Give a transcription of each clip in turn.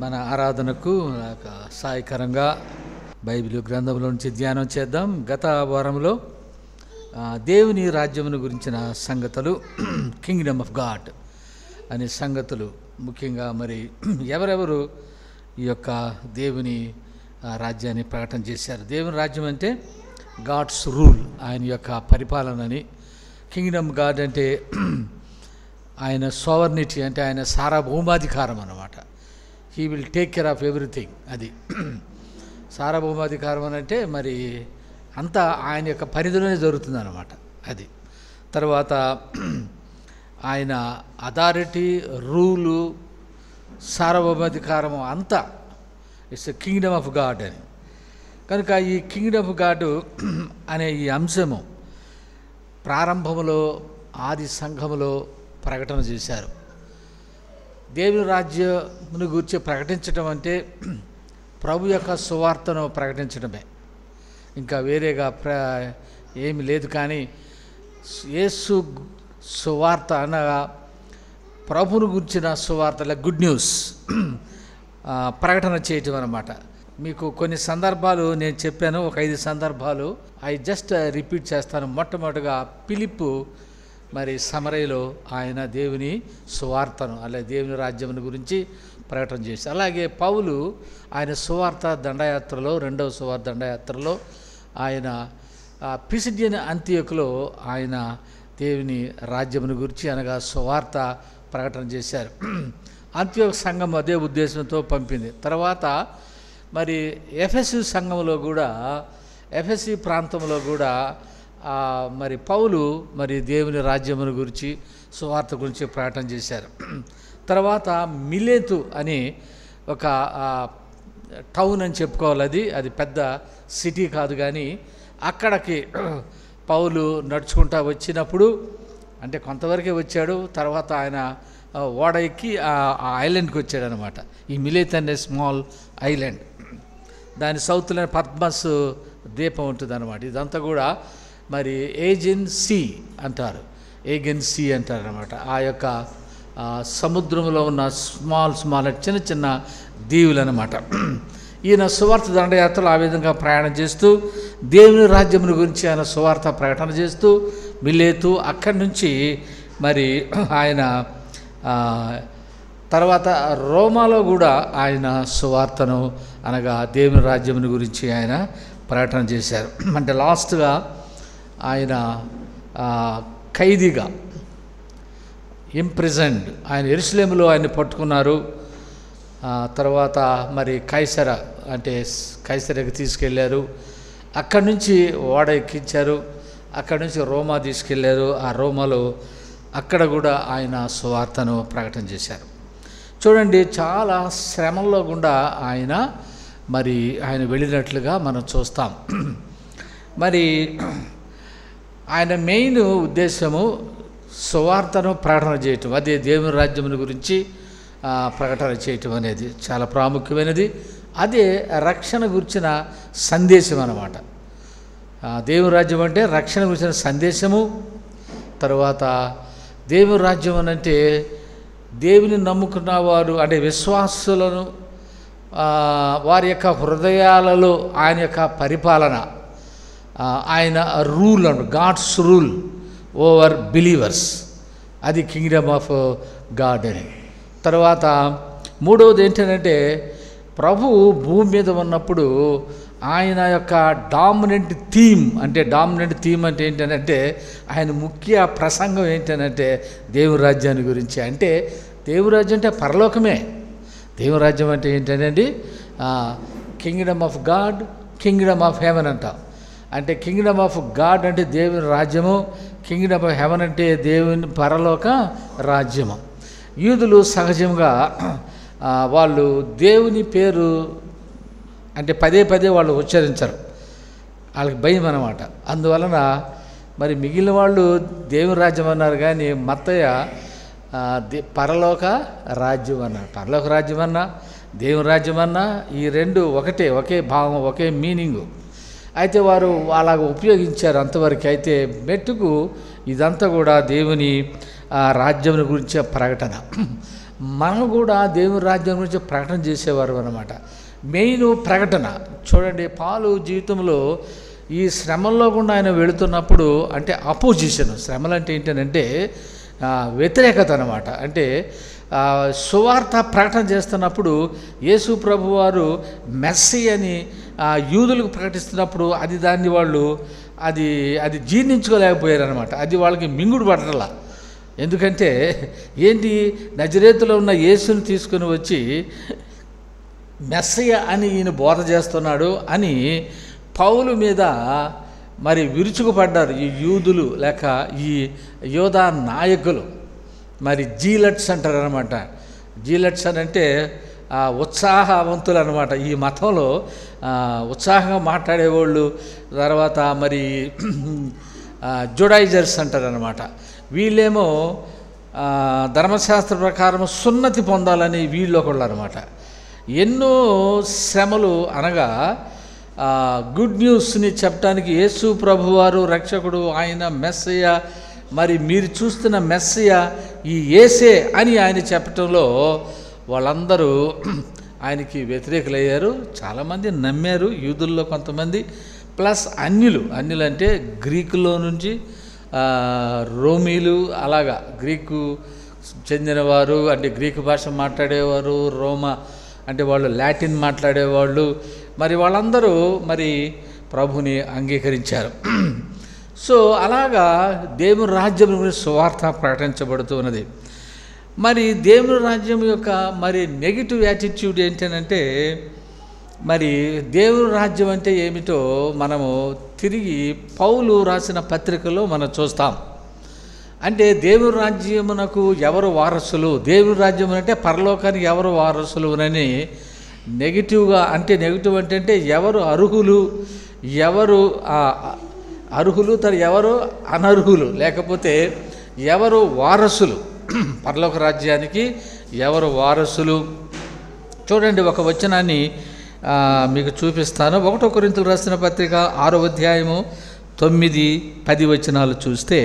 మన ఆరాధనకు సహాయకరంగా బైబిల్ గ్రంథంలో నుంచి ధ్యానం చేద్దాం. గత వారంలో దేవుని రాజ్యమును గురించిన సంగతులు, కింగ్డమ్ ఆఫ్ గాడ్ అనే సంగతులు, ముఖ్యంగా మరి ఎవరెవరు ఈ యొక్క దేవుని రాజ్యాన్ని ప్రకటన చేశారు. దేవుని రాజ్యం అంటే గాడ్స్ రూల్, ఆయన యొక్క పరిపాలనని. కింగ్డమ్ గాడ్ అంటే ఆయన సోవర్నిటీ, అంటే ఆయన సార్వభౌమాధికారం అన్నమాట. He will take care of everything. అది సార్వభౌమాధికారం అని అంటే మరి అంతా ఆయన యొక్క పరిధిలోనే జరుగుతుంది అన్నమాట. అది తర్వాత ఆయన అథారిటీ, రూలు, సార్వభౌమాధికారము అంతా ఇట్స్ కింగ్డమ్ ఆఫ్ గాడ్ అని. కనుక ఈ కింగ్డమ్ ఆఫ్ గాడ్ అనే ఈ అంశము ప్రారంభంలో ఆది సంఘములో ప్రకటన చేశారు. దేవుని రాజ్యమును గురించి ప్రకటించడం అంటే ప్రభు యొక్క సువార్తను ప్రకటించడమే, ఇంకా వేరేగా ఏమి లేదు. కానీ యేసు సువార్త అనగా ప్రభువును గురించిన సువార్త, గుడ్ న్యూస్ ప్రకటన చేయటం అన్నమాట. మీకు కొన్ని సందర్భాలు నేను చెప్పాను, ఒక 5 సందర్భాలు ఐ జస్ట్ రిపీట్ చేస్తాను. మొట్టమొదటిగా ఫిలిప్పు మరి సమరయలో ఆయన దేవుని సువార్తను, అలాగే దేవుని రాజ్యమును గురించి ప్రకటన చేశారు. అలాగే పౌలు ఆయన సువార్త దండయాత్రలో, 2వ సువార్త దండయాత్రలో ఆయన పిసిడియన్ అంతియోకులో ఆయన దేవుని రాజ్యమును గురించి అనగా సువార్త ప్రకటన చేశారు. అంతియోక సంఘం అదే ఉద్దేశంతో పంపింది. తర్వాత మరి ఎఫెసు సంఘంలో కూడా, ఎఫెసి ప్రాంతంలో కూడా మరి పౌలు మరి దేవుని రాజ్యమును గురించి సువార్త గురించి ప్రకటన చేశారు. తర్వాత మిలేతు అని ఒక టౌన్ అని చెప్పుకోవాలి. అది పెద్ద సిటీ కాదు, కానీ అక్కడికి పౌలు నడుచుకుంటా వచ్చినప్పుడు, అంటే కొంతవరకే వచ్చాడు, తర్వాత ఆయన ఓడ ఎక్కి ఆ ఐలాండ్కి వచ్చాడు అనమాట. ఈ మిలేత్ అనే స్మాల్ ఐలాండ్, దాని సౌత్లో పద్మస్ ద్వీపం ఉంటుంది అనమాట. ఇదంతా కూడా మరి ఏజెన్ సీ అంటారు, ఏగెన్ సీ అంటారు అనమాట. ఆ యొక్క సముద్రంలో ఉన్న స్మాల్ చిన్న చిన్న దీవులు అనమాట. ఈయన సువార్త దండయాత్రలు ఆ విధంగా ప్రయాణం చేస్తూ దేవుని రాజ్యమును గురించి ఆయన సువార్త ప్రకటన చేస్తూ మిలేతు, అక్కడి నుంచి మరి ఆయన తర్వాత రోమాలో కూడా ఆయన సువార్తను అనగా దేవుని రాజ్యమును గురించి ఆయన ప్రకటన చేశారు. అంటే లాస్ట్గా ఆయన ఖైదీగా ఇంప్రిజన్డ్, ఆయన యెరూషలేములో ఆయన పట్టుకున్నారు. తర్వాత మరి కైసరకి తీసుకెళ్ళారు. అక్కడి నుంచి ఓడ ఎక్కించారు, అక్కడి నుంచి రోమా తీసుకెళ్ళారు. ఆ రోమాలో అక్కడ కూడా ఆయన సువార్తను ప్రకటన చేశారు. చూడండి, చాలా శ్రమల్లో గుండా ఆయన వెళ్ళినట్లుగా మనం చూస్తాం. మరి ఆయన మెయిన్ ఉద్దేశము సువార్తను ప్రకటన చేయటం, అదే దేవుని రాజ్యమును గురించి ప్రకటన చేయటం అనేది చాలా ప్రాముఖ్యమైనది. అదే రక్షణ గురించిన సందేశం అన్నమాట. దేవుని రాజ్యం అంటే రక్షణ గురించిన సందేశము. తర్వాత దేవుని రాజ్యం అంటే దేవుని నమ్ముకున్న వారు, అంటే విశ్వాసులను వారి యొక్క హృదయాలలో ఆయన యొక్క పరిపాలన, ఆయన rule and God's rule over believers, అది కింగ్డమ్ ఆఫ్ గాడ్ అని. తర్వాత మూడవది ఏంటంటే ప్రభువు భూమి మీద ఉన్నప్పుడు ఆయన యొక్క డామినెంట్ థీమ్ అంటే ఏంటంటే ఆయన ముఖ్య ప్రసంగం ఏంటంటే దేవుని రాజ్యాన్ని గురించి. అంటే దేవుని రాజ్యం అంటే పరలోకమే. దేవుని రాజ్యం అంటే ఏంటండి, Kingdom of God, Kingdom of haven అంటాం. అంటే కింగ్డమ్ ఆఫ్ గాడ్ అంటే దేవుని రాజ్యము, కింగ్డమ్ ఆఫ్ హెవెన్ అంటే దేవుని పరలోక రాజ్యము. యూదులు సహజంగా వాళ్ళు దేవుని పేరు అంటే పదే వాళ్ళు ఉచ్చరించరు, వాళ్ళకి భయం అన్నమాట. అందువలన మరి మిగిలిన వాళ్ళు దేవుని రాజ్యం అన్నారు, కానీ మత్తయ్య పరలోక రాజ్యం అన్నారు. పరలోక రాజ్యం అన్నా దేవుని రాజ్యం అన్నా ఈ రెండు ఒకే భావం, ఒకే మీనింగు. అయితే వారు అలాగ ఉపయోగించారు అంతవరకు. అయితే మెట్టుకు ఇదంతా కూడా దేవుని రాజ్యం గురించే ప్రకటన. మనం కూడా దేవుని రాజ్యం గురించి ప్రకటన చేసేవారు అన్నమాట. మెయిన్ ప్రకటన చూడండి. పౌలు జీవితంలో ఈ శ్రమల్లో కూడా ఆయన వెళుతున్నప్పుడు, అంటే అపోజిషన్, శ్రమలు అంటే ఏంటంటే వ్యతిరేకత అన్నమాట. అంటే సువార్త ప్రకటన చేస్తున్నప్పుడు యేసు ప్రభు వారు మెస్సీ అని యూదులకు ప్రకటిస్తున్నప్పుడు దాన్ని వాళ్ళు అది జీర్ణించుకోలేకపోయారు అనమాట. అది వాళ్ళకి మింగుడు పడటలా. ఎందుకంటే ఏంటి, నజరేతులో ఉన్న యేసుని తీసుకుని వచ్చి మెస్సయ్య అని ఈయన బోధ చేస్తున్నాడు అని పౌలు మీద మరి విరుచుకుపడ్డారు ఈ యూదులు, లేక ఈ యోధా నాయకులు. మరి జీలట్స్ అంటారు అనమాట. జీలట్స్ అని అంటే ఉత్సాహవంతులు అనమాట. ఈ మతంలో ఉత్సాహంగా మాట్లాడేవాళ్ళు. తర్వాత మరి జుడైజర్స్ అంటారు అనమాట. వీళ్ళేమో ధర్మశాస్త్ర ప్రకారం సున్నతి పొందాలని వీళ్ళు ఒకళ్ళు అనమాట. ఎన్నో శ్రమలు అనగా గుడ్ న్యూస్ని చెప్పడానికి యేసు ప్రభువారు రక్షకుడు, ఆయన మెస్సయ్య, మరి మీరు చూస్తున్న మెస్సయ్య ఈ యేసే అని ఆయన చెప్పటంలో వాళ్ళందరూ ఆయనకి వ్యతిరేకులయ్యారు. చాలామంది నమ్మారు, యూదుల్లో కొంతమంది, ప్లస్ అన్యులు అంటే గ్రీకులో నుంచి రోమీలు, అలాగా గ్రీకు చెందినవారు, అంటే గ్రీకు భాష మాట్లాడేవారు, రోమా అంటే వాళ్ళు లాటిన్ మాట్లాడేవాళ్ళు. మరి వాళ్ళందరూ మరి ప్రభుని అంగీకరించారు. సో అలాగా దేవుని రాజ్యం గురించి సువార్త ప్రకటించబడుతూ ఉన్నది. మరి దేవుని రాజ్యం యొక్క మరి నెగిటివ్ యాటిట్యూడ్ ఏంటంటే, మరి దేవుని రాజ్యం అంటే ఏమిటో మనము తిరిగి పౌలు రాసిన పత్రికలో మనం చూస్తాం. అంటే దేవుని రాజ్యమునకు ఎవరు వారసులు, దేవుని రాజ్యం అంటే పరలోకానికి ఎవరు వారసులు అని నెగిటివ్గా, అంటే నెగిటివ్ అంటే ఎవరు అర్హులు, ఎవరు అర్హులు, ఎవరు అనర్హులు, లేకపోతే ఎవరు వారసులు, పరలోక రాజ్యానికి ఎవరు వారసులు. చూడండి, ఒక వచనాన్ని మీకు చూపిస్తాను. 1 కొరింథీయులకు రాసిన పత్రిక 6వ అధ్యాయము 9-10 వచనాలు చూస్తే,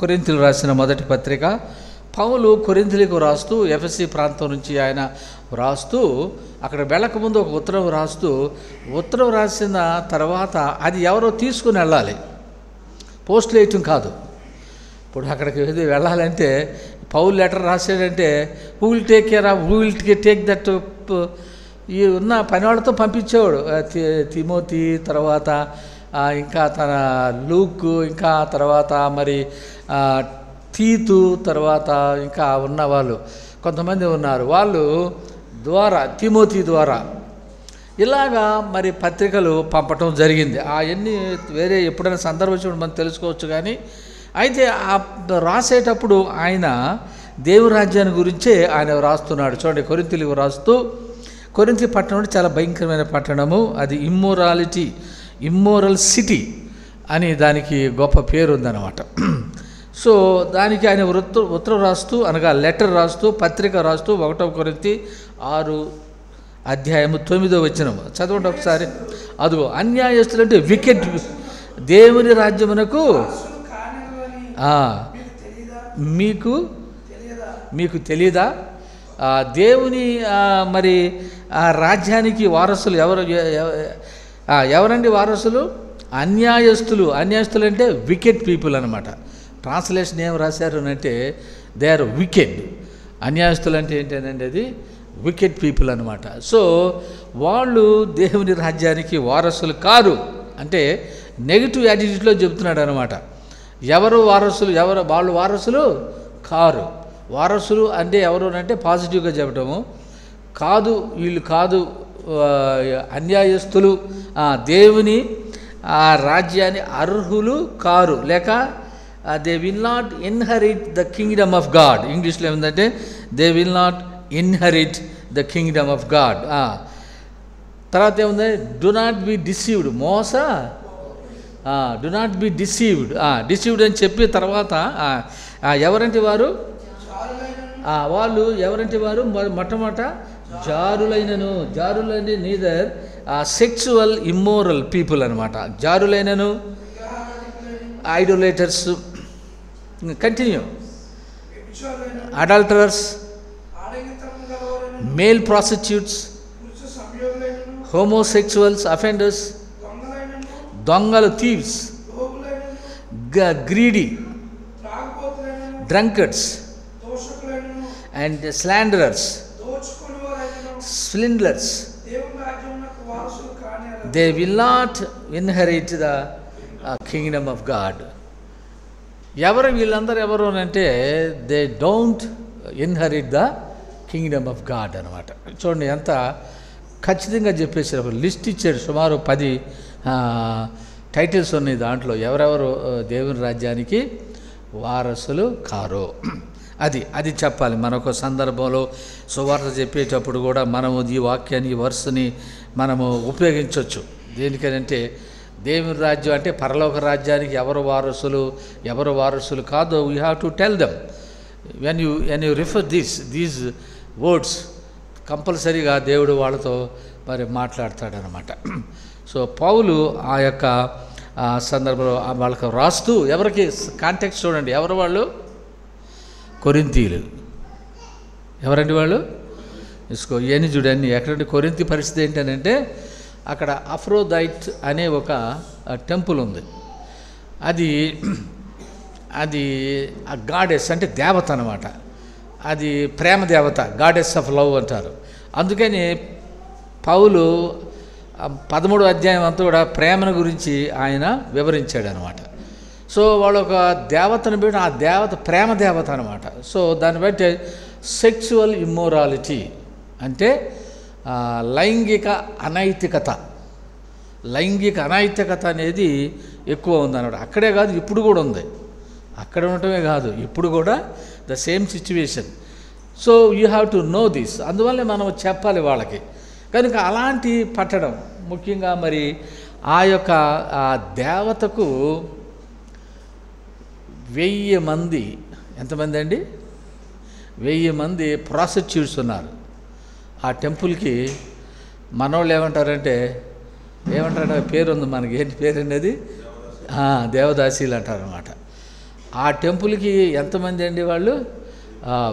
కొరింథీయులకు రాసిన మొదటి పత్రిక పౌలు కొరింథీయులకు రాస్తూ, ఎఫెసీ ప్రాంతం నుంచి ఆయన రాస్తూ, అక్కడ వెళ్ళకముందు ఒక ఉత్తరం రాస్తూ, ఉత్తరం రాసిన తర్వాత అది ఎవరో తీసుకుని వెళ్ళాలి, పోస్టులు వేయటం కాదు. ఇప్పుడు అక్కడికి వెళ్ళాలంటే పౌలు లెటర్ రాసాడంటే who will take care of, who will take that, ఈ ఉన్న పని వాళ్ళతో పంపించేవాడు. తిమోతి, తర్వాత ఇంకా తన లూక్, ఇంకా తర్వాత మరి తీతు, తర్వాత ఇంకా ఉన్నవాళ్ళు కొంతమంది ఉన్నారు, వాళ్ళు ద్వారా, తిమోతి ద్వారా ఇలాగా మరి పత్రికలు పంపటం జరిగింది. అవన్నీ వేరే ఎప్పుడైనా సందర్భం వచ్చినప్పుడు మనం తెలుసుకోవచ్చు. కానీ అయితే రాసేటప్పుడు ఆయన దేవుని రాజ్యాన్ని గురించే ఆయన రాస్తున్నాడు. చూడండి, కొరింథీయులకు రాస్తూ, కొరింథీ పట్టణం అంటే చాలా భయంకరమైన పట్టణము, అది ఇమ్మోరల్ సిటీ అని దానికి గొప్ప పేరు ఉందన్నమాట. సో దానికి ఆయన ఉత్తరం రాస్తూ, అనగా లెటర్ రాస్తూ, పత్రిక రాస్తూ 1 కొరింథీ 6 అధ్యాయము 9వ వచనం చదవండి ఒకసారి. అదిగో అన్యాయస్తులు అంటే వికెట్, దేవుని రాజ్యమునకు మీకు తెలియదా? దేవుని మరి రాజ్యానికి వారసులు ఎవరండి వారసులు? అన్యాయస్తులు. అన్యాయస్తులు అంటే వికెట్ పీపుల్ అనమాట. ట్రాన్స్లేషన్ ఏం రాశారు అంటే దే ఆర్ వికెట్. అన్యాయస్తులు అంటే ఏంటంటే అది వికెట్ పీపుల్ అనమాట. సో వాళ్ళు దేవుని రాజ్యానికి వారసులు కారు అంటే నెగిటివ్ యాటిట్యూడ్లో చెబుతున్నాడు అనమాట. ఎవరు వారసులు, వాళ్ళు వారసులు కారు. వారసులు అంటే ఎవరు అంటే పాజిటివ్గా చెప్పటము కాదు, వీళ్ళు కాదు అన్యాయస్తులు, దేవుని రాజ్యాన్ని అర్హులు కారు, లేక they will not inherit the kingdom of God. ఇంగ్లీష్లో ఏముందంటే they will not inherit the kingdom of God. తర్వాత ఏముంది, do not be deceived, do not be deceived అని చెప్పి తర్వాత ఎవరంటే వారు, వాళ్ళు ఎవరంటే వారు మొట్టమొదట జారులైన నీదర్ సెక్సువల్ ఇమ్మోరల్ పీపుల్ అనమాట. జారులైనను, idolaters, continue adulterers, male prostitutes, homosexuals, offenders, దొంగలు, thieves, greedy, drunkards and slanderers, swindlers, they will not inherit the kingdom of God. ఎవరు వీళ్ళందరూ ఎవరు అంటే they don't inherit the kingdom of God అనమాట. చూడండి ఎంత ఖచ్చితంగా చెప్పేసారు. లిస్ట్ ఇచ్చాడు, సుమారు 10 టైటిల్స్ ఉన్నాయి దాంట్లో, ఎవరెవరు దేవుని రాజ్యానికి వారసులు కారో. అది చెప్పాలి. మనొక సందర్భంలో సువార్త చెప్పేటప్పుడు కూడా మనము ఈ వాక్యాన్ని, ఈ వర్స్ని మనము ఉపయోగించవచ్చు. దేనికనంటే దేవుని రాజ్యం అంటే పరలోక రాజ్యానికి ఎవరు వారసులు కాదో we have to tell them. When you refer these words కంపల్సరీగా దేవుడు వాళ్ళతో మరి మాట్లాడతాడనమాట. సో పౌలు ఆ యొక్క సందర్భంలో వాళ్ళకి రాస్తూ, ఎవరికి కాంటెక్స్ట్ చూడండి, ఎవరు వాళ్ళు? కొరింథీయులు. ఎవరండి వాళ్ళు? ఇసుకో ఇవన్నీ చూడండి. ఎక్కడంటే కొరింథీ పరిస్థితి ఏంటంటే అక్కడ అఫ్రోదైట్ అనే ఒక టెంపుల్ ఉంది. అది గాడెస్ అంటే దేవత అనమాట. అది ప్రేమ దేవత, గాడెస్ ఆఫ్ లవ్ అంటారు. అందుకని పౌలు 13వ అధ్యాయం అంతా కూడా ప్రేమను గురించి ఆయన వివరించాడు అనమాట. సో వాళ్ళు ఒక దేవతను పెట్టి, ఆ దేవత ప్రేమ దేవత అనమాట. సో దాన్ని బట్టి సెక్సువల్ ఇమ్మోరాలిటీ అంటే లైంగిక అనైతికత అనేది ఎక్కువ ఉందన్నమాట. అక్కడే కాదు, ఇప్పుడు కూడా ఉంది. అక్కడ ఉండటమే కాదు, ఇప్పుడు కూడా the same situation. So you have to know this. అందువల్లే మనం చెప్పాలి వాళ్ళకి. కనుక అలాంటి పట్టడం ముఖ్యంగా మరి ఆ యొక్క దేవతకు 1000 మంది, ఎంతమంది అండి? 1000 మంది ప్రాస్టిట్యూట్స్ ఉన్నారు ఆ టెంపుల్కి. మనోళ్ళు ఏమంటారంటే పేరు ఉంది మనకి, ఏంటి పేరు అనేది? దేవదాసీలు అంటారనమాట. ఆ టెంపుల్కి ఎంతమంది అండి వాళ్ళు?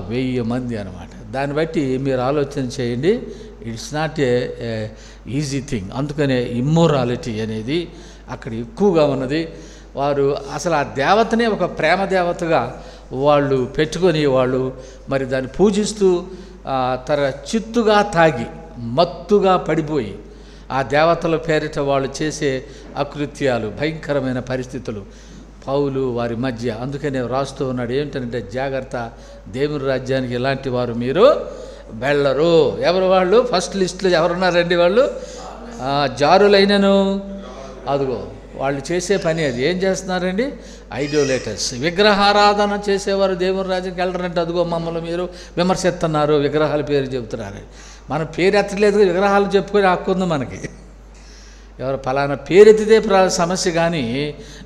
1000 మంది అనమాట. దాన్ని బట్టి మీరు ఆలోచన చేయండి. It's not a easy thing. అందుకనే ఇమ్మోరాలిటీ అనేది అక్కడ ఎక్కువగా ఉన్నది. వారు అసలు ఆ దేవతనే ఒక ప్రేమ దేవతగా వాళ్ళు పెట్టుకొని వాళ్ళు మరి దాన్ని పూజిస్తూ చిత్తుగా తాగి మత్తుగా పడిపోయి ఆ దేవతల పేరిట వాళ్ళు చేసే అకృత్యాలు, భయంకరమైన పరిస్థితులు పౌలు వారి మధ్య. అందుకనే రాస్తూ ఉన్నాడు ఏమిటంటే, జాగ్రత్త, దేవుని రాజ్యానికి ఇలాంటి వారు మీరు వెళ్ళరు. ఎవరు వాళ్ళు? ఫస్ట్ లిస్టులో ఎవరున్నారండి వాళ్ళు? జారులైనను, అదిగో వాళ్ళు చేసే పని అది. ఏం చేస్తున్నారండి? ఐడోలేటర్స్, విగ్రహారాధన చేసేవారు దేవుని రాజ్యానికి వెళ్ళరంటే, అదిగో మమ్మల్ని మీరు విమర్శిస్తున్నారు, విగ్రహాల పేరు చెబుతున్నారు. మన పేరు ఎత్తలేదు, విగ్రహాలు చెప్పుకొని హక్కుంది మనకి. ఎవరు ఫలానా పేరెత్తితే సమస్య, కానీ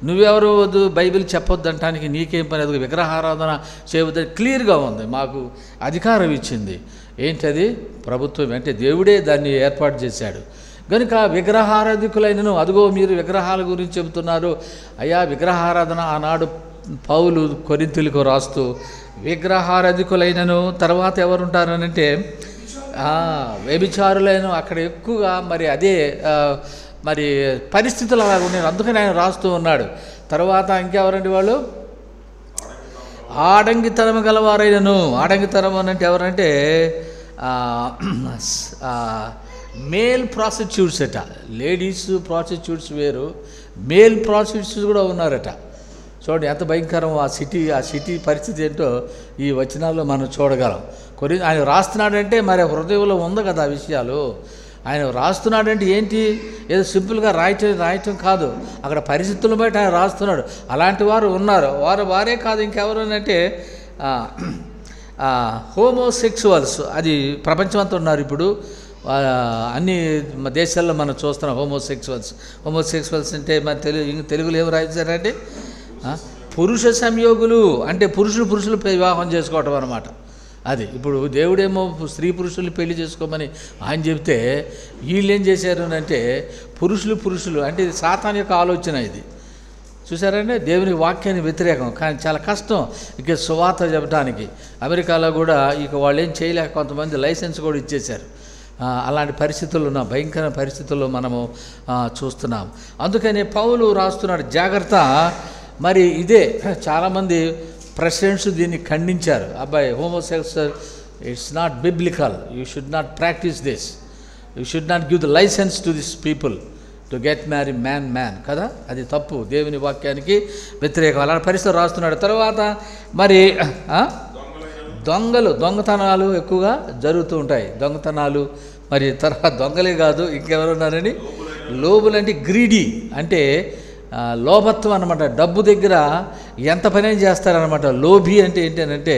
నువ్వెవరు వద్దు బైబిల్ చెప్పొద్దు అంటానికి నీకేం పని? అది విగ్రహారాధన చేయవద్దని క్లియర్గా ఉంది. మాకు అధికారం ఇచ్చింది. ఏంటది? ప్రభుత్వం. అంటే దేవుడే దాన్ని ఏర్పాటు చేశాడు. కనుక విగ్రహారాధికులైనను, అదిగో మీరు విగ్రహాల గురించి చెబుతున్నారు. అయ్యా, విగ్రహారాధన ఆనాడు పౌలు కొరింథీయులకు రాస్తూ విగ్రహారాధికులైనను, తర్వాత ఎవరుంటారనంటే వ్యభిచారులైన, అక్కడ ఎక్కువగా మరి అదే మరి పరిస్థితులు అలా ఉన్నాయి. అందుకని ఆయన రాస్తూ ఉన్నాడు. తర్వాత ఇంకెవరండి వాళ్ళు? ఆడంగితనం గలవారైనను. ఆడంగితనం అంటే ఎవరంటే మేల్ ప్రాస్టిట్యూట్స్ అట. లేడీస్ ప్రాస్టిట్యూట్స్ వేరు, మేల్ ప్రాస్టిట్యూట్స్ కూడా ఉన్నారట. చూడండి ఎంత భయంకరం ఆ సిటీ పరిస్థితి ఏంటో ఈ వచనాల్లో మనం చూడగలం. ఆయన రాస్తున్నాడంటే మరి హృదయంలో ఉంది కదా ఆ విషయాలు. ఆయన రాస్తున్నాడంటే ఏంటి? ఏదో సింపుల్గా రాయటం కాదు, అక్కడ పరిస్థితులను బట్టి ఆయన రాస్తున్నాడు. అలాంటి వారు ఉన్నారు. వారే కాదు, ఇంకెవరు అంటే హోమోసెక్సువల్స్. అది ప్రపంచమంతా ఉన్నారు ఇప్పుడు. అన్ని దేశాల్లో మనం చూస్తున్నాం హోమోసెక్సువల్స్ అంటే మన తెలుగులో ఏం రాయించారంటే పురుష సంయోగులు, అంటే పురుషులు వివాహం చేసుకోవటం అనమాట. అది ఇప్పుడు దేవుడేమో స్త్రీ పురుషులు పెళ్లి చేసుకోమని ఆయన చెప్తే వీళ్ళు ఏం చేశారు అంటే పురుషులు అంటే ఇది సాతాను యొక్క ఆలోచన. ఇది చూసారండి, దేవుని వాక్యానికి వ్యతిరేకం. కానీ చాలా కష్టం ఇక సువార్త చెప్పడానికి. అమెరికాలో కూడా ఇక వాళ్ళు ఏం చేయలేక కొంతమంది లైసెన్స్ కూడా ఇచ్చేశారు. అలాంటి పరిస్థితులు ఉన్న భయంకర పరిస్థితుల్లో మనము చూస్తున్నాం. అందుకని పౌలు రాస్తున్నాడు, జాగ్రత్త. మరి ఇదే చాలామంది ప్రెసిడెంట్స్ దీన్ని ఖండించారు. అబ్బాయి, homosexual it's not biblical, you should not practice this, you should not give the licence to this people to get marry man కదా, అది తప్పు, దేవుని వాక్యానికి వ్యతిరేకం. అలాంటి పరిస్థితులు రాస్తున్నాడు. తర్వాత మరి దొంగతనాలు ఎక్కువగా జరుగుతూ ఉంటాయి. దొంగతనాలు, మరి తర్వాత దొంగలే కాదు, ఇంకెవరున్నారని, లోబులు అంటే గ్రీడీ, అంటే లోభత్వం అన్నమాట. డబ్బు దగ్గర ఎంత పని చేస్తారనమాట. లోభి అంటే ఏంటంటే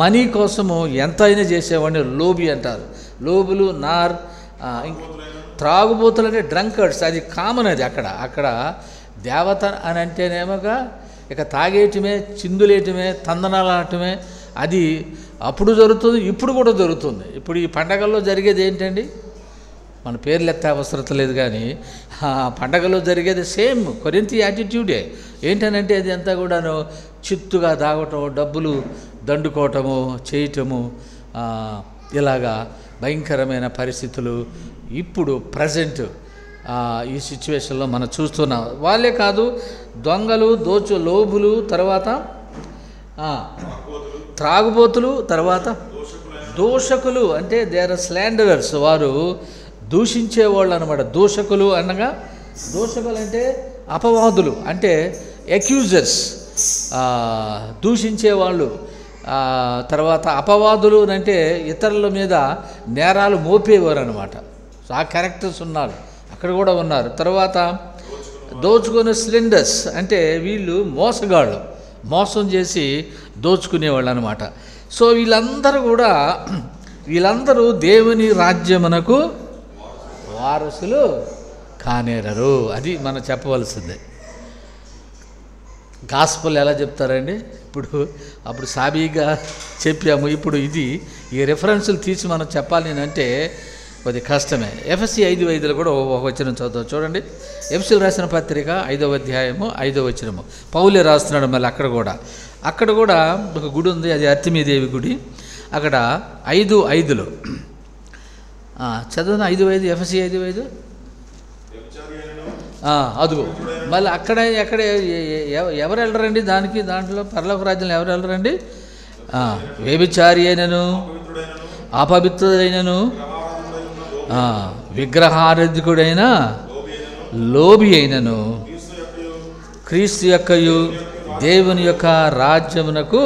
మనీ కోసము ఎంత అయినా చేసేవాడిని లోబి అంటారు. లోబులు, త్రాగుబోతులు అంటే డ్రంకర్డ్స్, అది కామన్. అది అక్కడ దేవత అని అంటేనేమోగా ఇక తాగేయటమే, చిందులేయటమే, తందనాలాడటమే, అది అప్పుడు జరుగుతుంది, ఇప్పుడు కూడా జరుగుతుంది. ఇప్పుడు ఈ పండగల్లో జరిగేది ఏంటండి, మన పేర్లు ఎత్తే అవసరం లేదు, కానీ పండగలో జరిగేది సేమ్ కొరింథీ యాటిట్యూడే. ఏంటనంటే అది అంతా కూడాను చిత్తుగా తాగటం, డబ్బులు దండుకోవటము, చేయటము, ఇలాగా భయంకరమైన పరిస్థితులు ఇప్పుడు ప్రజెంట్ ఈ సిచ్యువేషన్లో మనం చూస్తున్నాం. వాళ్ళే కాదు, దొంగలు, లోబులు, తర్వాత త్రాగుబోతులు, తర్వాత దూషకులు అంటే దే ఆర్ స్లాండరర్స్, వారు దూషించేవాళ్ళు అనమాట. దూషకులు అనగా, దూషకులు అంటే అపవాదులు, అంటే అక్యూజర్స్, దూషించేవాళ్ళు. తర్వాత అపవాదులు అంటే ఇతరుల మీద నేరాలు మోపేవారు అనమాట. ఆ క్యారెక్టర్స్ ఉన్నారు, అక్కడ కూడా ఉన్నారు. తర్వాత దోచుకునే స్లెండర్స్ అంటే వీళ్ళు మోసగాళ్ళు, మోసం చేసి దోచుకునేవాళ్ళు అనమాట. సో వీళ్ళందరూ దేవుని రాజ్యమునకు వారసులు కానేరరు. అది మనం చెప్పవలసిందే. గాస్పల్ ఎలా చెప్తారండి, అప్పుడు సాబీగా చెప్పాము, ఇప్పుడు ఈ రెఫరెన్సులు తీసి మనం చెప్పాలి అంటే కొద్ది కష్టమే. ఎఫ్ఎస్సి 5:5 కూడా ఒక వచనం చదువుతాం చూడండి. ఎఫ్ఎస్సీలు రాసిన పత్రిక 5వ అధ్యాయము 5వ వచనము పౌలే రాస్తున్నాడు. మళ్ళీ అక్కడ కూడా ఒక గుడి ఉంది, అది అర్తిమీదేవి గుడి. అక్కడ 5:5 చదువున 5:5 ఎఫ్ఎస్సి 5:5 అదుగు. మళ్ళీ ఎక్కడ ఎవరు వెళ్ళరండి దాంట్లో పరలోక రాజ్యంలో ఎవరు వెళ్ళరండి? వ్యభిచారి అయినను, అపవిత్రుడైనను, విగ్రహారాధికుడైన, లోబి అయినను, క్రీస్తు యొక్కయు దేవుని యొక్క రాజ్యమునకు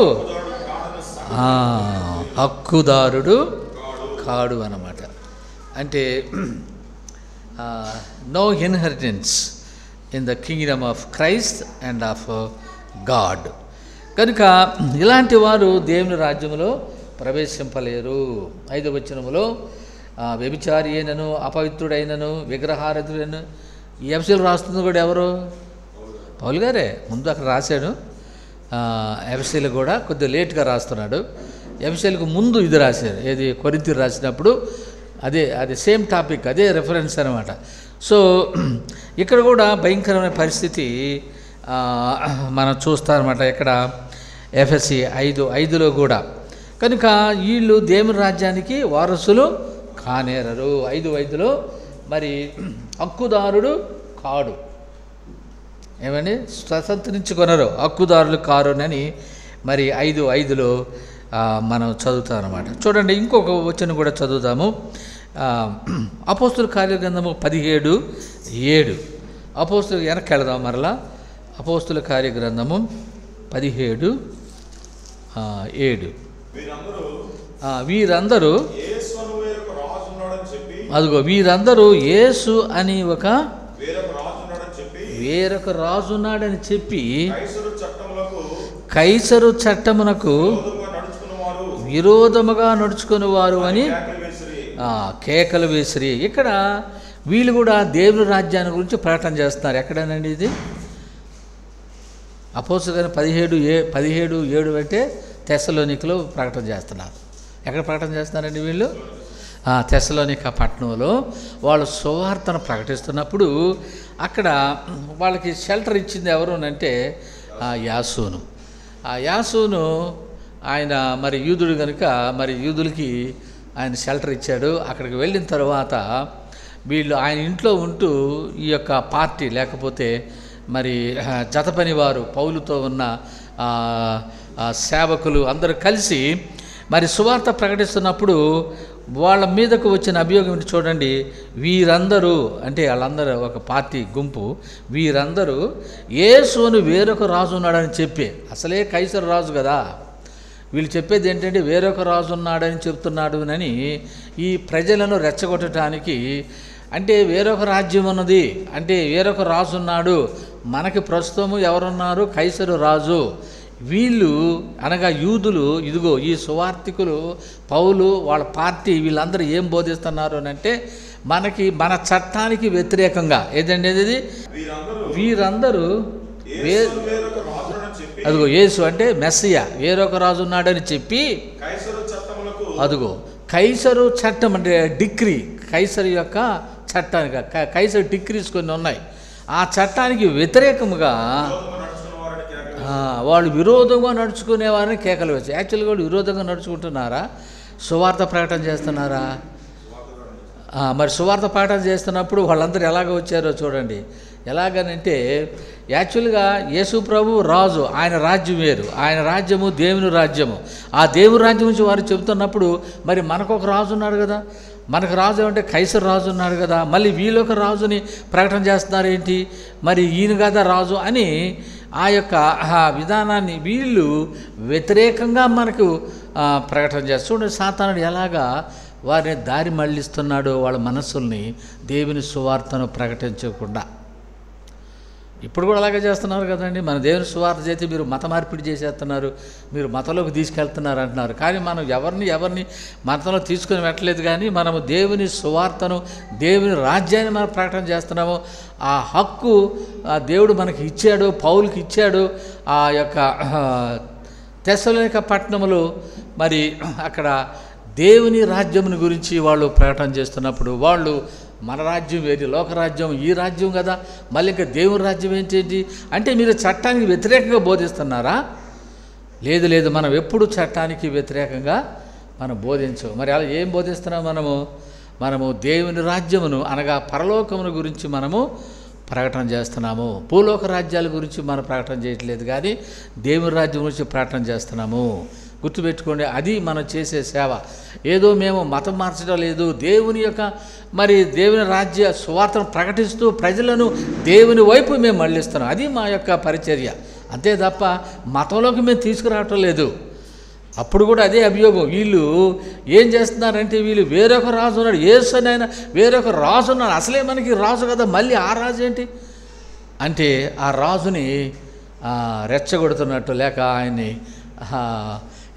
హక్కుదారుడు కాడు అన్నమాట. అంటే no inheritance in the kingdom of Christ and of God. కనుక ఇలాంటి వారు దేవుని రాజ్యములో ప్రవేశింపలేరు. 5వ వచనములో వ్యభిచారి అయినను, అపవిత్రుడైనను, విగ్రహారాధుడైనను. ఈ ఎఫ్ఎస్సీలు రాస్తుంది కూడా ఎవరు? పౌలు గారే. ముందు అక్కడ రాశాడు. ఎఫ్ఎస్సీలు కూడా కొద్దిగా లేట్గా రాస్తున్నాడు. ఎఫ్ఎస్సీలకు ముందు ఇది రాశారు, ఏది కొరింథీయులు రాసినప్పుడు. అదే సేమ్ టాపిక్, అదే రెఫరెన్స్ అనమాట. సో ఇక్కడ కూడా భయంకరమైన పరిస్థితి మనం చూస్తామన్నమాట. ఇక్కడ ఎఫ్ఎస్సి 5:5 కూడా. కనుక వీళ్ళు దేవుని రాజ్యానికి వారసులు కానేరరు. 5:5 మరి హక్కుదారుడు కాడు, ఏమండి, స్వతంత్రించుకొనరు, హక్కుదారులు కారు అని మరి 5:5 మనం చదువుతాం అన్నమాట. చూడండి, ఇంకొక వచనం కూడా చదువుతాము. అపోస్తుల కార్యగ్రంథము 17:7. అపోస్తుల వెనక్కి వెళదాం మరలా. అపోస్తుల కార్యగ్రంథము 17:7. వీరందరూ అదిగో వీరందరూ యేసు అని ఒక వేరొక రాజున్నాడని చెప్పి కైసరు చట్టమునకు విరోధముగా నడుచుకుని వారు అని కేకలు వేసిరి. ఇక్కడ వీళ్ళు కూడా దేవుని రాజ్యాన్ని గురించి ప్రకటన చేస్తున్నారు. ఎక్కడనండి ఇది? అపోస్తలుల 17:7 అంటే తెస్సలోనికలో ప్రకటన చేస్తున్నారు. ఎక్కడ ప్రకటన చేస్తున్నారండి వీళ్ళు? తెస్సలోనిక పట్టణంలో వాళ్ళు సువార్తను ప్రకటిస్తున్నప్పుడు అక్కడ వాళ్ళకి షెల్టర్ ఇచ్చింది ఎవరు అంటే యాసోను. ఆ యాసోను ఆయన మరి యూదుడు కనుక మరి యూదులకి ఆయన షెల్టర్ ఇచ్చాడు. అక్కడికి వెళ్ళిన తర్వాత వీళ్ళు ఆయన ఇంట్లో ఉంటూ ఈ యొక్క పార్టీ లేకపోతే మరి జత పనివారు పౌలుతో ఉన్న సేవకులు అందరూ కలిసి మరి సువార్త ప్రకటిస్తున్నప్పుడు వాళ్ళ మీదకు వచ్చిన అభియోగం చూడండి. వీరందరూ అంటే వాళ్ళందరూ ఒక పార్టీ గుంపు, వీరందరూ యేసును వేరొక రాజు ఉన్నాడని చెప్పి, అసలే కైసరు రాజు కదా, వీళ్ళు చెప్పేది ఏంటంటే వేరొక రాజు ఉన్నాడని చెప్తున్నాడు అని ఈ ప్రజలను రెచ్చగొట్టడానికి, అంటే వేరొక రాజ్యం ఉన్నది, అంటే వేరొక రాజు ఉన్నాడు, మనకి ప్రస్తుతము ఎవరున్నారు, కైసరు రాజు. వీళ్ళు అనగా యూదులు, ఇదిగో ఈ సువార్తికులు పౌలు వాళ్ళ పార్టీ వీళ్ళందరూ ఏం బోధిస్తున్నారు అని అంటే మనకి మన చట్టానికి వ్యతిరేకంగా ఏదండి ఇది, వీరందరూ అదిగో యేసు అంటే మెస్సియా వేరొక రాజు ఉన్నాడని చెప్పి, అదిగో కైసరు చట్టం అంటే డిక్రీ, కైసరు యొక్క చట్టానికి కైసరు డిక్రీస్ కొన్ని ఉన్నాయి, ఆ చట్టానికి వ్యతిరేకముగా వాళ్ళు విరోధంగా నడుచుకునే వారిని కేకలు వచ్చాయి. యాక్చువల్గా వాళ్ళు విరోధంగా నడుచుకుంటున్నారా, సువార్త ప్రకటన చేస్తున్నారా? మరి సువార్త ప్రకటన చేస్తున్నప్పుడు వాళ్ళందరూ ఎలాగ వచ్చారో చూడండి. ఎలాగనంటే యాక్చువల్గా యేసు ప్రభు రాజు, ఆయన రాజ్యం వేరు, ఆయన రాజ్యము దేవుని రాజ్యము. ఆ దేవుని రాజ్యం నుంచి వారు చెబుతున్నప్పుడు మరి మనకు ఒక రాజు ఉన్నాడు కదా, మనకు రాజు అంటే కైసరు రాజు ఉన్నాడు కదా, మళ్ళీ వీళ్ళొక రాజుని ప్రకటన చేస్తున్నారు ఏంటి, మరి ఈయన కదా రాజు అని ఆ యొక్క విధానాన్ని వీళ్ళు వ్యతిరేకంగా మనకు ప్రకటన చేస్తారు. చూడండి సాతానుడు ఎలాగా వారిని దారి మళ్ళిస్తున్నాడో వాళ్ళ మనస్సుల్ని దేవుని సువార్తను ప్రకటించకుండా. ఇప్పుడు కూడా అలాగే చేస్తున్నారు కదండి. మన దేవుని సువార్త చేతి మీరు మత మార్పిడి చేసేస్తున్నారు, మీరు మతంలోకి తీసుకెళ్తున్నారు అంటున్నారు. కానీ మనం ఎవరిని మతంలో తీసుకుని పెట్టలేదు, కానీ మనము దేవుని సువార్తను దేవుని రాజ్యాన్ని మనం ప్రకటన చేస్తున్నాము. ఆ హక్కు దేవుడు మనకి ఇచ్చాడు, పౌలుకి ఇచ్చాడు. ఆ యొక్క తెస్సలోనిక పట్టణములో మరి అక్కడ దేవుని రాజ్యముని గురించి వాళ్ళు ప్రకటన చేస్తున్నప్పుడు వాళ్ళు మన రాజ్యం వేరే, లోకరాజ్యం ఈ రాజ్యం కదా, మళ్ళీ ఇంకా దేవుని రాజ్యం ఏంటి అంటే మీరు చట్టానికి వ్యతిరేకంగా బోధిస్తున్నారా? లేదు, మనం ఎప్పుడు చట్టానికి వ్యతిరేకంగా మనం బోధించము. మరి అలా ఏం బోధిస్తున్నాం మనము దేవుని రాజ్యమును అనగా పరలోకమును గురించి మనము ప్రకటన చేస్తున్నాము. భూలోక రాజ్యాల గురించి మనం ప్రకటన చేయట్లేదు, కానీ దేవుని రాజ్యం గురించి ప్రకటన చేస్తున్నాము. గుర్తుపెట్టుకోండి, అది మనం చేసే సేవ. ఏదో మేము మతం మార్చడం లేదు, దేవుని యొక్క మరి దేవుని రాజ్య సువార్తను ప్రకటిస్తూ ప్రజలను దేవుని వైపు మేము మళ్ళిస్తున్నాం. అది మా యొక్క పరిచర్య, అంతే తప్ప మతంలోకి మేము తీసుకురావటం లేదు. అప్పుడు కూడా అదే అభియోగం. వీళ్ళు ఏం చేస్తున్నారంటే వీళ్ళు వేరొక రాజు ఉన్నాడు, యేసు అయినా వేరొక రాజు ఉన్నాడు, అసలే మనకి రాజు కదా, మళ్ళీ ఆ రాజు ఏంటి అంటే ఆ రాజుని రెచ్చగొడుతున్నట్టు, లేక ఆయన్ని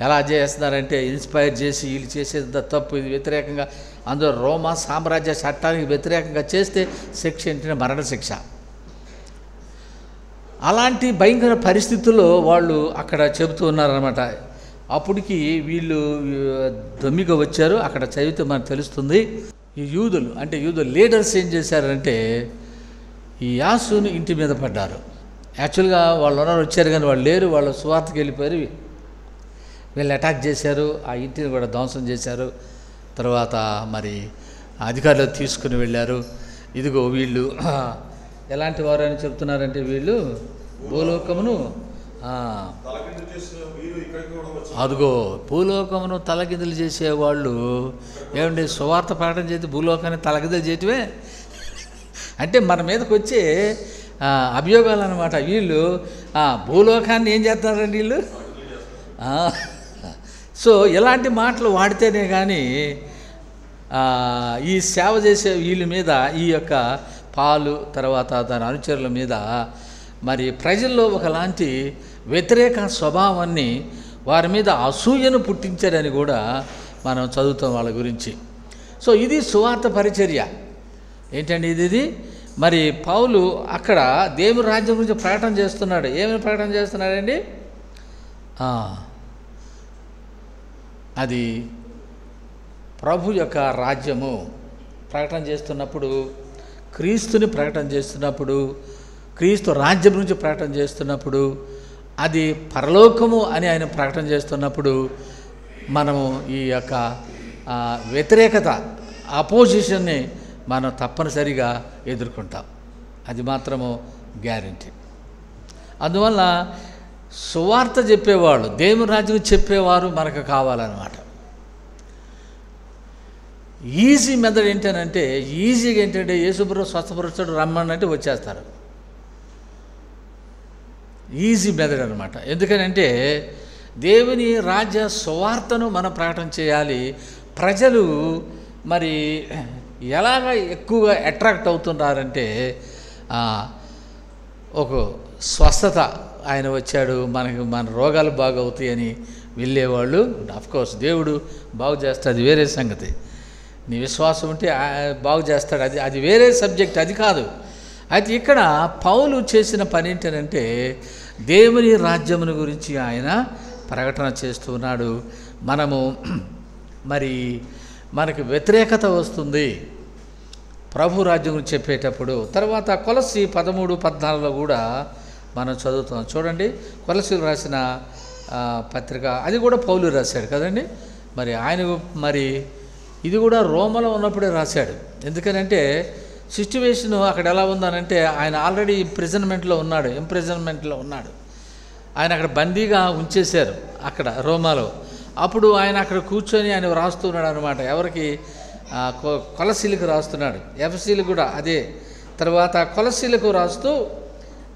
ఎలా చేస్తున్నారంటే ఇన్స్పైర్ చేసి వీళ్ళు చేసేది తప్పు, ఇది వ్యతిరేకంగా, అందులో రోమా సామ్రాజ్య చట్టానికి వ్యతిరేకంగా చేస్తే శిక్ష ఏంటంటే మరణశిక్ష. అలాంటి భయంకర పరిస్థితుల్లో వాళ్ళు అక్కడ చెబుతూ ఉన్నారనమాట. అప్పటికి వీళ్ళు దొమ్మిగా వచ్చారు. అక్కడ చదివితే మనకు తెలుస్తుంది. ఈ యూదులు అంటే యూదులు లీడర్స్ ఏం చేశారంటే ఈ యాసుని ఇంటి మీద పడ్డారు. యాక్చువల్గా వాళ్ళు వచ్చారు కానీ వాళ్ళు లేరు, వాళ్ళు సువార్తకి వెళ్ళిపోయారు. వీళ్ళు అటాక్ చేశారు, ఆ ఇంటిని కూడా ధ్వంసం చేశారు. తర్వాత మరి అధికారులు తీసుకుని వెళ్ళారు. ఇదిగో వీళ్ళు ఎలాంటి వారు అని చెప్తున్నారంటే వీళ్ళు భూలోకమును అదిగో భూలోకమును తలకిందులు చేసేవాళ్ళు. ఏమంటే సువార్త ప్రకటన చేసి భూలోకాన్ని తలకిందులు చేయటమే అంటే మన మీదకి వచ్చే అభియోగాలు అన్నమాట. వీళ్ళు భూలోకాన్ని ఏం చేస్తున్నారండి వీళ్ళు. సో ఇలాంటి మాటలు వాడితేనే కానీ ఈ సేవ చేసే వీళ్ళ మీద, ఈ యొక్క పాలు తర్వాత దాని అనుచరుల మీద మరి ప్రజల్లో ఒకలాంటి వ్యతిరేక స్వభావాన్ని, వారి మీద అసూయను పుట్టించారని కూడా మనం చదువుతాం వాళ్ళ గురించి. సో ఇది సువార్త పరిచర్య ఏంటండి ఇది. మరి పౌలు అక్కడ దేవుని రాజ్యం గురించి ప్రకటన చేస్తున్నాడు. ఏమైనా ప్రకటన చేస్తున్నాడండి, అది ప్రభు యొక్క రాజ్యము ప్రకటన చేస్తున్నప్పుడు, క్రీస్తుని ప్రకటన చేస్తున్నప్పుడు, క్రీస్తు రాజ్యం గురించి ప్రకటన చేస్తున్నప్పుడు, అది పరలోకము అని ఆయన ప్రకటన చేస్తున్నప్పుడు మనము ఈ యొక్క వ్యతిరేకత, అపోజిషన్ని మనం తప్పనిసరిగా ఎదుర్కొంటాం. అది మాత్రము గ్యారెంటీ. అందువల్ల సువార్త చెప్పేవాళ్ళు, దేవుని రాజ్యం చెప్పేవారు మనకు కావాలన్నమాట. ఈజీ మెథడ్ ఏంటంటే, ఈజీగా ఏంటంటే యేసుప్రభు స్వస్థపరుస్తాడు రమ్మనంటే వచ్చేస్తారు. ఈజీ మెథడ్ అనమాట. ఎందుకనంటే దేవుని రాజ్య సువార్తను మనం ప్రకటన చేయాలి. ప్రజలు మరి ఎలాగ ఎక్కువగా అట్రాక్ట్ అవుతున్నారంటే, ఒక స్వస్థత ఆయన వచ్చాడు, మన రోగాలు బాగవుతాయని వెళ్ళేవాళ్ళు. అఫ్కోర్స్ దేవుడు బాగు చేస్తాడు, అది వేరే సంగతి. నీ విశ్వాసం ఉంటే బాగు చేస్తాడు, అది వేరే సబ్జెక్ట్, అది కాదు. అయితే ఇక్కడ పౌలు చేసిన పని ఏంటంటే దేవుని రాజ్యమును గురించి ఆయన ప్రకటన చేస్తున్నాడు. మనము మరి మనకి వ్యతిరేకత వస్తుంది ప్రభు రాజ్యం గురించి చెప్పేటప్పుడు. తర్వాత కొలస్సీ 13-14లో కూడా మనం చదువుతాం. చూడండి, కొలస్సీలు రాసిన పత్రిక, అది కూడా పౌలు రాశాడు కదండి. మరి ఆయన మరి ఇది కూడా రోమలో ఉన్నప్పుడే రాశాడు. ఎందుకనంటే సిచ్యువేషను అక్కడ ఎలా ఉందనంటే, ఆయన ఆల్రెడీ ఇంప్రిజన్మెంట్లో ఉన్నాడు. ఆయన అక్కడ బందీగా ఉంచేశారు అక్కడ రోమాలో. అప్పుడు ఆయన అక్కడ కూర్చొని ఆయన రాస్తున్నాడు అనమాట. ఎవరికి? కొలసీలకు రాస్తున్నాడు. ఎఫ్సీలకు కూడా అదే. తర్వాత కొలసీలకు రాస్తూ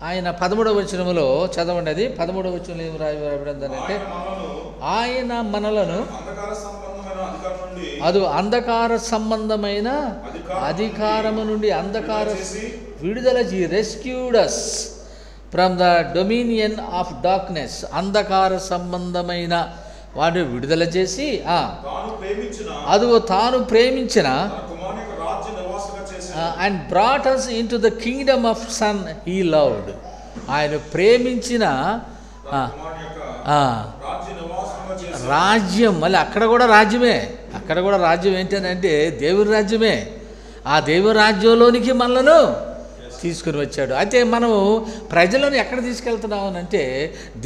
ఆయన 13వ వచనంలో చదవండి. అది 13వ వచనంలో ఏం రాయబడిందంటే, ఆయన మనలను అది అంధకార సంబంధమైన అధికారము నుండి విడుదల rescued us from the dominion of darkness. అంధకార సంబంధమైన వాడు విడుదల చేసి అదిగో తాను ప్రేమించిన and brought us into the kingdom of son he loved. ఆయన ప్రేమించిన రాజ్యం, మళ్ళీ అక్కడ కూడా రాజ్యం ఏంటంటే దేవుని రాజ్యమే. ఆ దేవుని రాజ్యంలోనికి మనలను తీసుకుని వచ్చాడు. అయితే మనము ప్రజలను ఎక్కడ తీసుకెళ్తున్నామనంటే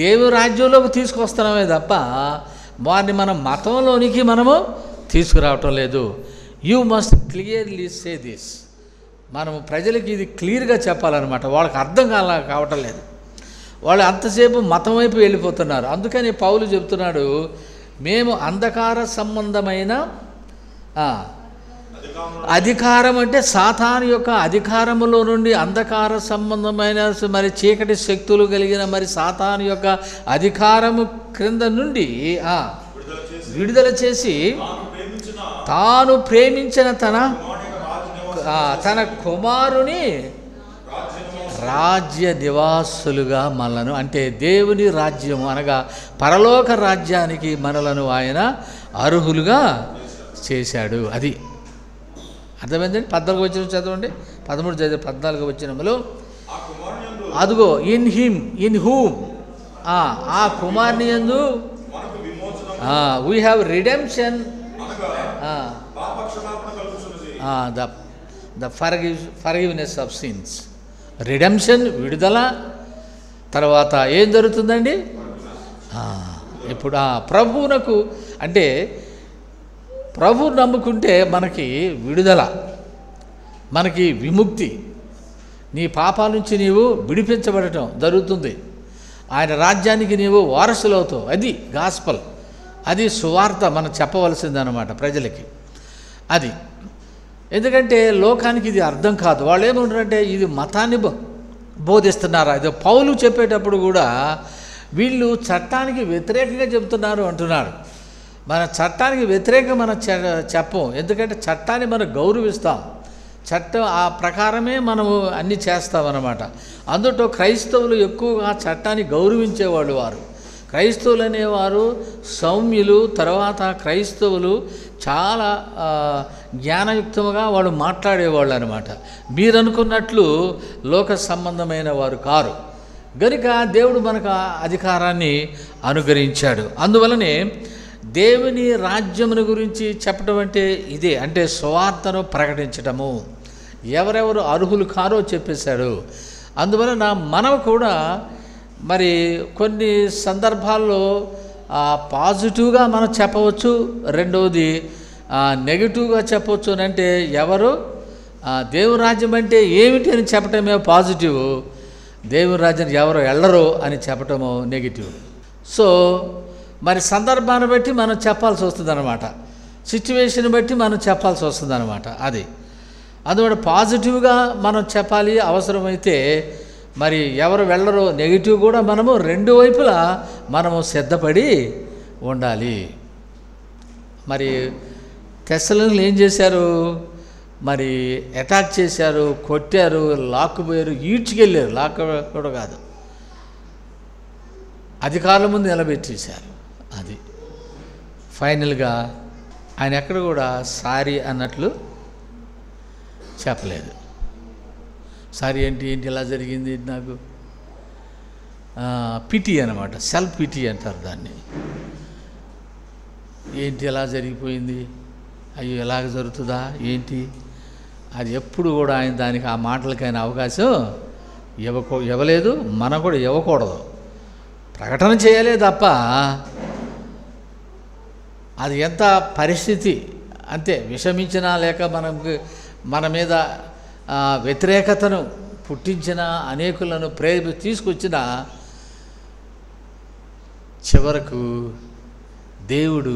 దేవుని రాజ్యంలోకి తీసుకొస్తున్నామే తప్ప వారిని మనం మతంలోనికి మనము తీసుకురావటం లేదు. You must clearly say this. మనము ప్రజలకి ఇది క్లియర్గా చెప్పాలన్నమాట. వాళ్ళకి అర్థం కావటం లేదు. వాళ్ళు అంతసేపు మతం వైపు వెళ్ళిపోతున్నారు. అందుకని పౌలు చెప్తున్నాడు, మేము అంధకార సంబంధమైన అధికారం అంటే సాతాను యొక్క అధికారములో నుండి, అంధకార సంబంధమైన మరి చీకటి శక్తులు కలిగిన మరి సాతాను యొక్క అధికారము క్రింద నుండి విడుదల చేసి తాను ప్రేమించిన తన కుమారుని రాజ్య నివాసులుగా మనలను, అంటే దేవుని రాజ్యము అనగా పరలోక రాజ్యానికి మనలను ఆయన అర్హులుగా చేశాడు. అది అర్థమైందండి. 14వ వచనం చదవండి. 14వ వచనంలో అదుగో ఇన్ హూమ్ ఆ కుమారుని యందు we have redemption, the forgiveness of since. Redemption, విడుదల. తర్వాత ఏం జరుగుతుందండి? ఇప్పుడు ప్రభువునకు అంటే ప్రభు నమ్ముకుంటే మనకి విడుదల, మనకి విముక్తి, నీ పాపాల నుంచి నీవు విడిపించబడటం జరుగుతుంది. ఆయన రాజ్యానికి నీవు వారసులవుతావు. అది గాస్పల్, అది సువార్త మనం చెప్పవలసిందన్నమాట ప్రజలకి. అది ఎందుకంటే లోకానికి ఇది అర్థం కాదు. వాళ్ళు ఏమంటారంటే ఇది మతాన్ని బోధిస్తున్నారా? ఇది పౌలు చెప్పేటప్పుడు కూడా వీళ్ళు చట్టానికి వ్యతిరేకంగా చెబుతున్నారు అంటున్నాడు. మన చట్టానికి వ్యతిరేకంగా మనం చెప్పం. ఎందుకంటే చట్టాన్ని మనం గౌరవిస్తాం. చట్టం ఆ ప్రకారమే మనము అన్నీ చేస్తామన్నమాట. అందులో క్రైస్తవులు ఎక్కువగా చట్టాన్ని గౌరవించేవాళ్ళు. క్రైస్తవులు అనేవారు సౌమ్యులు. తర్వాత క్రైస్తవులు చాలా జ్ఞానయుక్తముగా వాళ్ళు మాట్లాడేవాళ్ళు అనమాట. మీరు అనుకున్నట్లు లోక సంబంధమైన వారు కారు. గనుక దేవుడు మనకు అధికారాన్ని అనుగ్రహించాడు. అందువలనే దేవుని రాజ్యమును గురించి చెప్పడం అంటే ఇదే, అంటే సువార్తను ప్రకటించటము. ఎవరెవరు అర్హులు కారో చెప్పేశాడు. అందువలన మనం కూడా మరి కొన్ని సందర్భాల్లో పాజిటివ్గా మనం చెప్పవచ్చు, రెండవది నెగిటివ్గా చెప్పవచ్చు. అని అంటే ఎవరు దేవుని రాజ్యం అంటే ఏమిటి అని చెప్పటమే పాజిటివ్, దేవుని రాజ్యం ఎవరు వెళ్ళరు అని చెప్పటము నెగిటివ్. సో మరి సందర్భాన్ని బట్టి మనం చెప్పాల్సి వస్తుంది అనమాట, సిచ్యువేషన్ బట్టి మనం చెప్పాల్సి వస్తుంది అనమాట. అది అందువల్ల పాజిటివ్గా మనం చెప్పాలి. అవసరమైతే మరి ఎవరు వెళ్ళరో నెగిటివ్ కూడా మనము రెండు వైపులా మనము సిద్ధపడి ఉండాలి. మరి తెస్సలోనికీయులు ఏం చేశారు? మరి అటాక్ చేశారు, కొట్టారు, లాక్కుపోయారు, ఈడ్చుకెళ్ళారు. లాక్క కూడా కాదు, అధికారుల ముందు నిలబెట్టేశారు. అది ఫైనల్గా ఆయన ఎక్కడ కూడా సారీ అన్నట్లు చెప్పలేదు. సారీ ఏంటి ఇలా జరిగింది నాకు, పిటి అనమాట, సెల్ఫ్ పిటి అంటారు దాన్ని. ఏంటి ఎలా జరిగిపోయింది, అయ్యో ఎలాగ జరుగుతుందా ఏంటి, అది ఎప్పుడు కూడా ఆయన దానికి ఆ మాటలకైనా అవకాశం ఇవ్వలేదు. మనం కూడా ఇవ్వకూడదు, ప్రకటన చేయాలే తప్ప అది ఎంత పరిస్థితి అంతే విషమించినా లేక మన మీద వ్యతిరేకతను పుట్టించిన అనేకులను తీసుకొచ్చిన చివరకు దేవుడు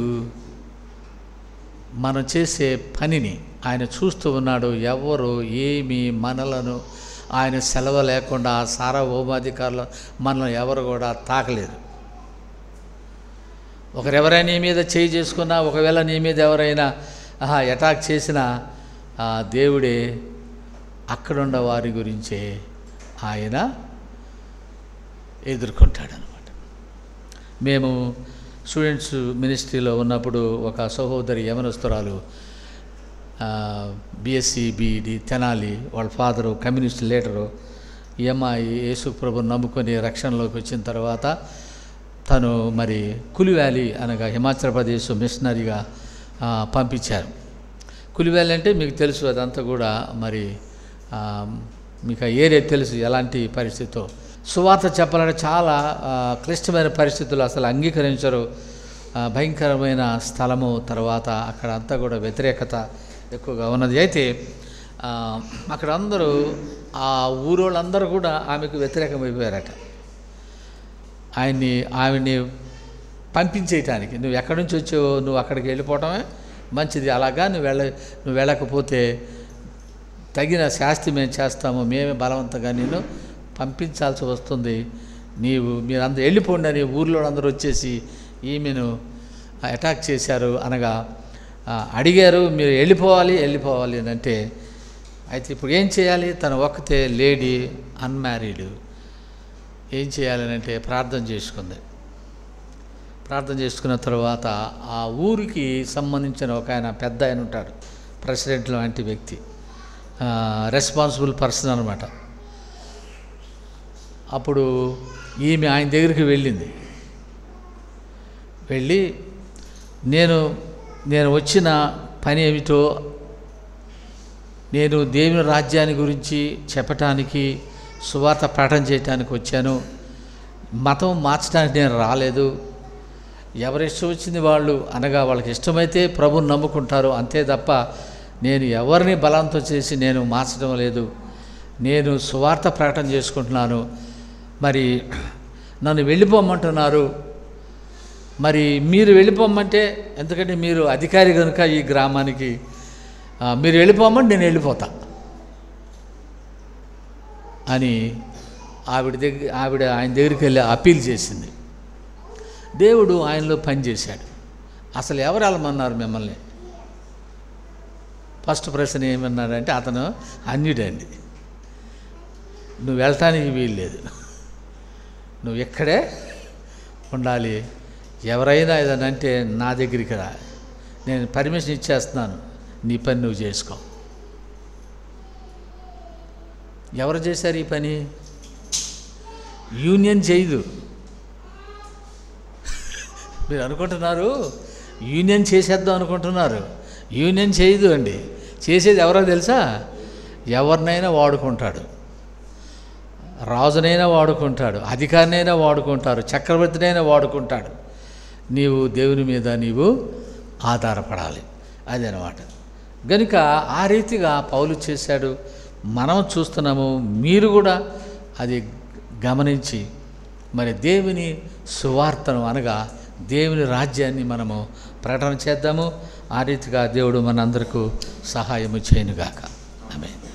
మనం చేసే పనిని ఆయన చూస్తూ ఉన్నాడు. ఎవరు ఏమి మనలను ఆయన సెలవు లేకుండా సార్వభౌమాధికారులు మనల్ని ఎవరు కూడా తాకలేరు. ఒకరెవరైనా నీ మీద చేయి చేసుకున్నా, ఒకవేళ నీ మీద ఎవరైనా అటాక్ చేసినా దేవుడే అక్కడున్న వారి గురించే ఆయన ఎదుర్కొంటాడనమాట. మేము స్టూడెంట్స్ మినిస్ట్రీలో ఉన్నప్పుడు ఒక సహోదరి యమనస్తురాలు, బిఎస్సి బిఈడి తెనాలి, వాళ్ళ ఫాదరు కమ్యూనిస్ట్ లీడరు. ఈ అమ్మాయి యేసు ప్రభువును నమ్ముకొని రక్షణలోకి వచ్చిన తర్వాత తను మరి కులి వ్యాలీ అనగా హిమాచల్ ప్రదేశ్ మిషనరీగా పంపించారు. కులి వ్యాలీ అంటే మీకు తెలుసు, అదంతా కూడా మరి మీకు ఆ ఏరియా తెలుసు ఎలాంటి పరిస్థితితో. సువార్త చెప్పాలంటే చాలా క్లిష్టమైన పరిస్థితులు, అసలు అంగీకరించరు, భయంకరమైన స్థలము. తర్వాత అక్కడ అంతా కూడా వ్యతిరేకత ఎక్కువగా ఉన్నది. అయితే అక్కడ అందరూ ఆ ఊరోళ్ళందరూ కూడా ఆమెకు వ్యతిరేకమైపోయారట. ఆవిడ్ని పంపించేయటానికి, నువ్వు ఎక్కడి నుంచి వచ్చావో నువ్వు అక్కడికి వెళ్ళిపోవటమే మంచిది, అలాగా నువ్వు వెళ్ళకపోతే తగిన శాస్తి మేము చేస్తాము, మేమే బలవంతంగా నేను పంపించాల్సి వస్తుంది, మీరందరూ వెళ్ళిపోండి అని ఊర్లో అందరూ వచ్చేసి ఈమెను అటాక్ చేశారు అనగా అడిగారు, మీరు వెళ్ళిపోవాలి అని అంటే, అయితే ఇప్పుడు ఏం చేయాలి? తను ఒక్కతే లేడీ, అన్మ్యారీడ్, ఏం చేయాలని అంటే ప్రార్థన చేసుకుంది. ప్రార్థన చేసుకున్న తర్వాత ఆ ఊరికి సంబంధించిన ఒక ఆయన పెద్ద ఆయన ఉంటాడు, ప్రెసిడెంట్ లాంటి వ్యక్తి, రెస్పాన్సిబుల్ పర్సన్ అనమాట. అప్పుడు ఈమె ఆయన దగ్గరికి వెళ్ళింది. వెళ్ళి నేను వచ్చిన పని ఏమిటో, నేను దేవుని రాజ్యాన్ని గురించి చెప్పటానికి, సువార్త ప్రకటన చేయటానికి వచ్చాను, మతం మార్చడానికి నేను రాలేదు. ఎవరి ఇష్టం వచ్చింది వాళ్ళు, అనగా వాళ్ళకి ఇష్టమైతే ప్రభువుని నమ్ముకుంటారు అంతే తప్ప నేను ఎవరిని బలవంతం చేసి నేను మార్చడం లేదు. నేను సువార్త ప్రకటన చేసుకుంటున్నాను. మరి నన్ను వెళ్ళిపోమంటున్నారు, మరి మీరు వెళ్ళిపోమంటే, ఎందుకంటే మీరు అధికారి కనుక ఈ గ్రామానికి, మీరు వెళ్ళిపోమంటే నేను వెళ్ళిపోతా అని ఆవిడ ఆయన దగ్గరికి వెళ్ళి అప్పీల్ చేసింది. దేవుడు ఆయనలో పనిచేశాడు. అసలు ఎవరు వెళ్ళమన్నారు మిమ్మల్ని? ఫస్ట్ ప్రశ్న ఏమన్నాడంటే, అతను అన్యుడండి, నువ్వు వెళ్ళటానికి వీల్లేదు, నువ్వు ఇక్కడే ఉండాలి, ఎవరైనా ఏదైనా అంటే నా దగ్గరికి రా, నేను పర్మిషన్ ఇచ్చేస్తున్నాను, నీ పని నువ్వు చేసుకో. ఎవరు చేశారు ఈ పని? యూనియన్ చేయదు. మీరు అనుకుంటున్నారు యూనియన్ చేసేద్దాం అనుకుంటున్నారు. యూనియన్ చేయదు అండి. చేసేది ఎవరో తెలుసా? ఎవరినైనా వాడుకుంటాడు. రాజునైనా వాడుకుంటాడు, అధికారినైనా వాడుకుంటారు, చక్రవర్తినైనా వాడుకుంటాడు. నీవు దేవుని మీద నీవు ఆధారపడాలి. అదనమాట. కనుక ఆ రీతిగా పౌలు చేశాడు. మనం చూస్తున్నాము. మీరు కూడా అది గమనించి మరి దేవుని సువార్తను అనగా దేవుని రాజ్యాన్ని మనము ప్రకటన చేద్దాము. ఆ రీతిగా దేవుడు మనందరికీ సహాయము చేయనుగాక. ఆమేన్.